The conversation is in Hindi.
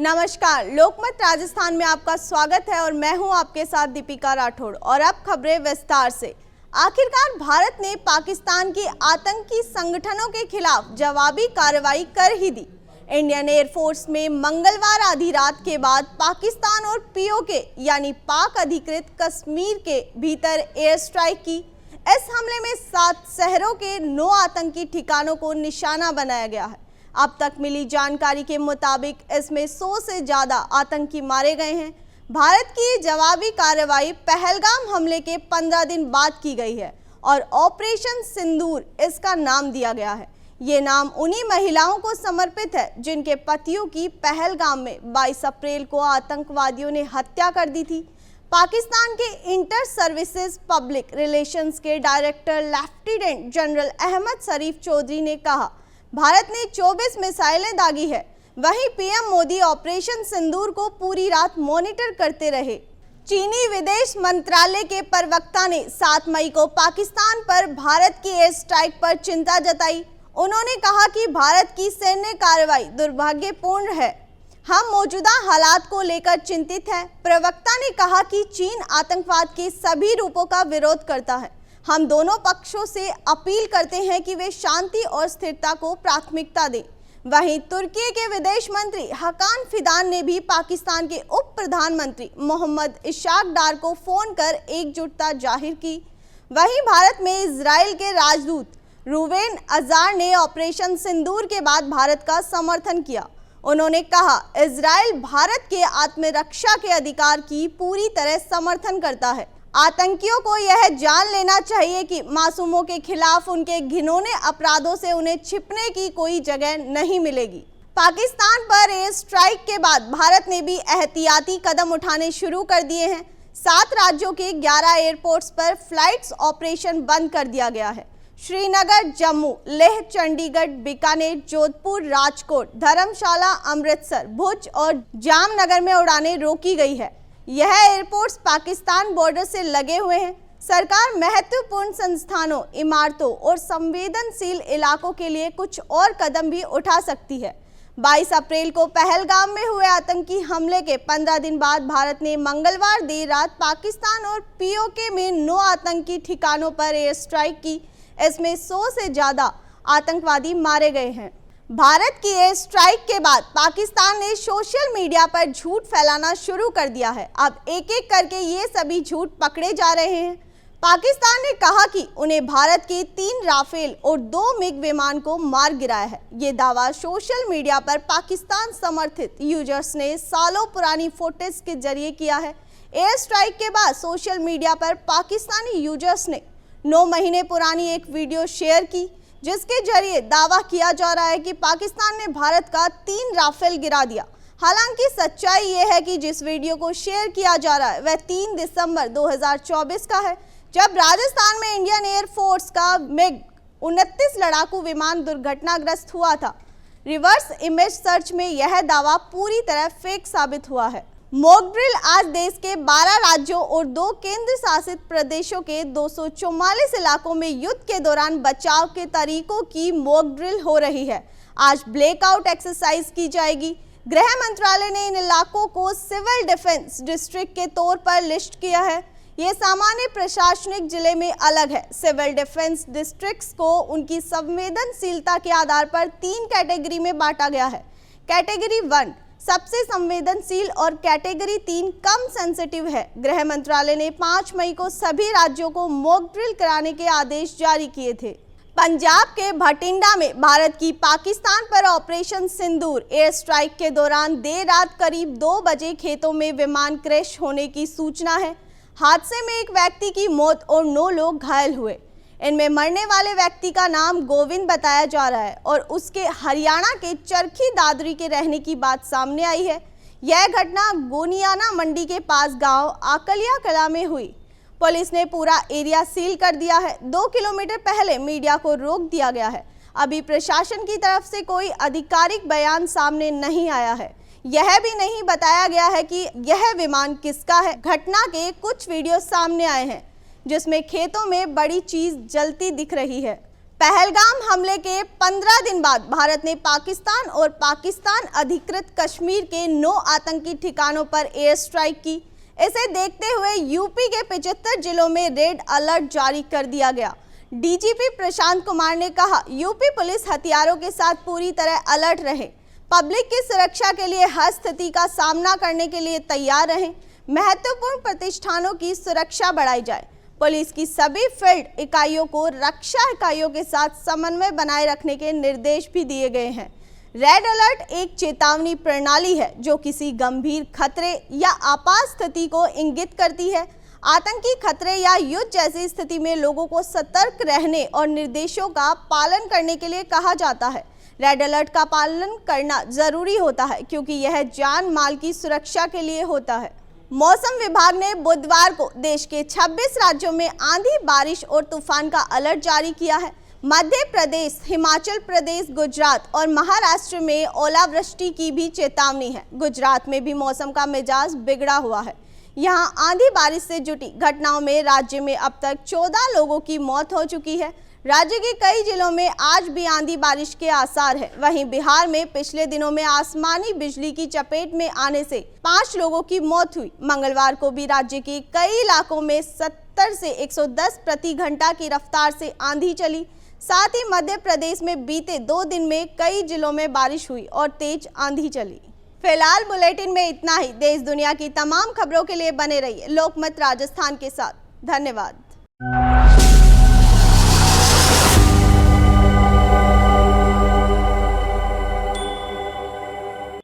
नमस्कार, लोकमत राजस्थान में आपका स्वागत है और मैं हूं आपके साथ दीपिका राठौड़। और अब खबरें विस्तार से। आखिरकार भारत ने पाकिस्तान की आतंकी संगठनों के खिलाफ जवाबी कार्रवाई कर ही दी। इंडियन एयरफोर्स में मंगलवार आधी रात के बाद पाकिस्तान और पीओके यानी पाक अधिकृत कश्मीर के भीतर एयर स्ट्राइक की। इस हमले में 7 शहरों के 9 आतंकी ठिकानों को निशाना बनाया गया है। अब तक मिली जानकारी के मुताबिक इसमें 100 से ज्यादा आतंकी मारे गए हैं। भारत की जवाबी कार्रवाई पहलगाम हमले के 15 दिन बाद की गई है और ऑपरेशन सिंदूर इसका नाम दिया गया है। ये नाम उन्हीं महिलाओं को समर्पित है जिनके पतियों की पहलगाम में 22 अप्रैल को आतंकवादियों ने हत्या कर दी थी। पाकिस्तान के इंटर सर्विसेज पब्लिक रिलेशंस के डायरेक्टर लेफ्टिनेंट जनरल अहमद शरीफ चौधरी ने कहा, भारत ने 24 मिसाइलें दागी है। वहीं पीएम मोदी ऑपरेशन सिंदूर को पूरी रात मॉनिटर करते रहे। चीनी विदेश मंत्रालय के प्रवक्ता ने 7 मई को पाकिस्तान पर भारत की एयर स्ट्राइक पर चिंता जताई। उन्होंने कहा कि भारत की सैन्य कार्रवाई दुर्भाग्यपूर्ण है। हम मौजूदा हालात को लेकर चिंतित हैं। प्रवक्ता ने कहा कि चीन आतंकवाद के सभी रूपों का विरोध करता है। हम दोनों पक्षों से अपील करते हैं कि वे शांति और स्थिरता को प्राथमिकता दें। वहीं तुर्की के विदेश मंत्री हकान फिदान ने भी पाकिस्तान के उप प्रधानमंत्री मोहम्मद इशाक डार को फोन कर एकजुटता जाहिर की। वहीं भारत में इजराइल के राजदूत रूवेन अजार ने ऑपरेशन सिंदूर के बाद भारत का समर्थन किया। उन्होंने कहा, इजराइल भारत के आत्मरक्षा के अधिकार की पूरी तरह समर्थन करता है। आतंकियों को यह जान लेना चाहिए कि मासूमों के खिलाफ उनके घिनौने अपराधों से उन्हें छिपने की कोई जगह नहीं मिलेगी। पाकिस्तान पर एयर स्ट्राइक के बाद भारत ने भी एहतियाती कदम उठाने शुरू कर दिए हैं। 7 राज्यों के 11 एयरपोर्ट्स पर फ्लाइट्स ऑपरेशन बंद कर दिया गया है। श्रीनगर, जम्मू, लेह, चंडीगढ़, बीकानेर, जोधपुर, राजकोट, धर्मशाला, अमृतसर, भुज और जामनगर में उड़ानें रोकी गई है। यह एयरपोर्ट्स पाकिस्तान बॉर्डर से लगे हुए हैं। सरकार महत्वपूर्ण संस्थानों, इमारतों और संवेदनशील इलाकों के लिए कुछ और कदम भी उठा सकती है। 22 अप्रैल को पहलगाम में हुए आतंकी हमले के 15 दिन बाद भारत ने मंगलवार देर रात पाकिस्तान और पीओके में 9 आतंकी ठिकानों पर एयर स्ट्राइक की। इसमें 100 से ज्यादा आतंकवादी मारे गए हैं। भारत की एयर स्ट्राइक के बाद पाकिस्तान ने सोशल मीडिया पर झूठ फैलाना शुरू कर दिया है। अब एक एक करके ये सभी झूठ पकड़े जा रहे हैं। पाकिस्तान ने कहा कि उन्हें भारत के 3 राफेल और 2 मिग विमान को मार गिराया है। ये दावा सोशल मीडिया पर पाकिस्तान समर्थित यूजर्स ने सालों पुरानी फुटेज के जरिए किया है। एयर स्ट्राइक के बाद सोशल मीडिया पर पाकिस्तानी यूजर्स ने 9 महीने पुरानी एक वीडियो शेयर की, जिसके जरिए दावा किया जा रहा है कि पाकिस्तान ने भारत का 3 राफेल गिरा दिया। हालांकि सच्चाई यह है कि जिस वीडियो को शेयर किया जा रहा है वह 3 दिसंबर 2024 का है, जब राजस्थान में इंडियन एयरफोर्स का मिग 29 लड़ाकू विमान दुर्घटनाग्रस्त हुआ था। रिवर्स इमेज सर्च में यह दावा पूरी तरह फेक साबित हुआ है। मॉक ड्रिल आज देश के 12 राज्यों और 2 केंद्र शासित प्रदेशों के 244 इलाकों में युद्ध के दौरान बचाव के तरीकों की मॉक ड्रिल हो रही है। आज ब्लैकआउट एक्सरसाइज की जाएगी। गृह मंत्रालय ने इन इलाकों को सिविल डिफेंस डिस्ट्रिक्ट के तौर पर लिस्ट किया है। ये सामान्य प्रशासनिक जिले में अलग है। सिविल डिफेंस डिस्ट्रिक्ट्स को उनकी संवेदनशीलता के आधार पर 3 कैटेगरी में बांटा गया है। कैटेगरी 1 सबसे संवेदनशील और कैटेगरी 3 कम सेंसिटिव है। गृह मंत्रालय ने 5 मई को सभी राज्यों को मॉक ड्रिल कराने के आदेश जारी किए थे। पंजाब के भटिंडा में भारत की पाकिस्तान पर ऑपरेशन सिंदूर एयर स्ट्राइक के दौरान देर रात करीब 2 बजे खेतों में विमान क्रैश होने की सूचना है। हादसे में एक व्यक्ति की मौत और 9 लोग घायल हुए। इनमें मरने वाले व्यक्ति का नाम गोविंद बताया जा रहा है और उसके हरियाणा के चरखी दादरी के रहने की बात सामने आई है। यह घटना गोनियाना मंडी के पास गांव आकलिया कला में हुई। पुलिस ने पूरा एरिया सील कर दिया है। 2 किलोमीटर पहले मीडिया को रोक दिया गया है। अभी प्रशासन की तरफ से कोई आधिकारिक बयान सामने नहीं आया है। यह भी नहीं बताया गया है कि यह विमान किसका है। घटना के कुछ वीडियो सामने आए हैं जिसमें खेतों में बड़ी चीज जलती दिख रही है। पहलगाम हमले के 15 दिन बाद भारत ने पाकिस्तान और पाकिस्तान अधिकृत कश्मीर के 9 आतंकी ठिकानों पर एयर स्ट्राइक की। इसे देखते हुए यूपी के 75 जिलों में रेड अलर्ट जारी कर दिया गया। डीजीपी प्रशांत कुमार ने कहा, यूपी पुलिस हथियारों के साथ पूरी तरह अलर्ट रहे, पब्लिक की सुरक्षा के लिए हर स्थिति का सामना करने के लिए तैयार रहें, महत्वपूर्ण प्रतिष्ठानों की सुरक्षा बढ़ाई जाए। पुलिस की सभी फील्ड इकाइयों को रक्षा इकाइयों के साथ समन्वय बनाए रखने के निर्देश भी दिए गए हैं। रेड अलर्ट एक चेतावनी प्रणाली है जो किसी गंभीर खतरे या आपात स्थिति को इंगित करती है। आतंकी खतरे या युद्ध जैसी स्थिति में लोगों को सतर्क रहने और निर्देशों का पालन करने के लिए कहा जाता है। रेड अलर्ट का पालन करना जरूरी होता है क्योंकि यह जान माल की सुरक्षा के लिए होता है। मौसम विभाग ने बुधवार को देश के 26 राज्यों में आंधी, बारिश और तूफान का अलर्ट जारी किया है। मध्य प्रदेश, हिमाचल प्रदेश, गुजरात और महाराष्ट्र में ओलावृष्टि की भी चेतावनी है। गुजरात में भी मौसम का मिजाज बिगड़ा हुआ है। यहां आंधी बारिश से जुटी घटनाओं में राज्य में अब तक 14 लोगों की मौत हो चुकी है। राज्य के कई जिलों में आज भी आंधी बारिश के आसार है। वहीं बिहार में पिछले दिनों में आसमानी बिजली की चपेट में आने से 5 लोगों की मौत हुई। मंगलवार को भी राज्य के कई इलाकों में 70 से 110 प्रति घंटा की रफ्तार से आंधी चली। साथ ही मध्य प्रदेश में बीते 2 दिन में कई जिलों में बारिश हुई और तेज आंधी चली। फिलहाल बुलेटिन में इतना ही। देश दुनिया की तमाम खबरों के लिए बने रहिए लोकमत राजस्थान के साथ। धन्यवाद।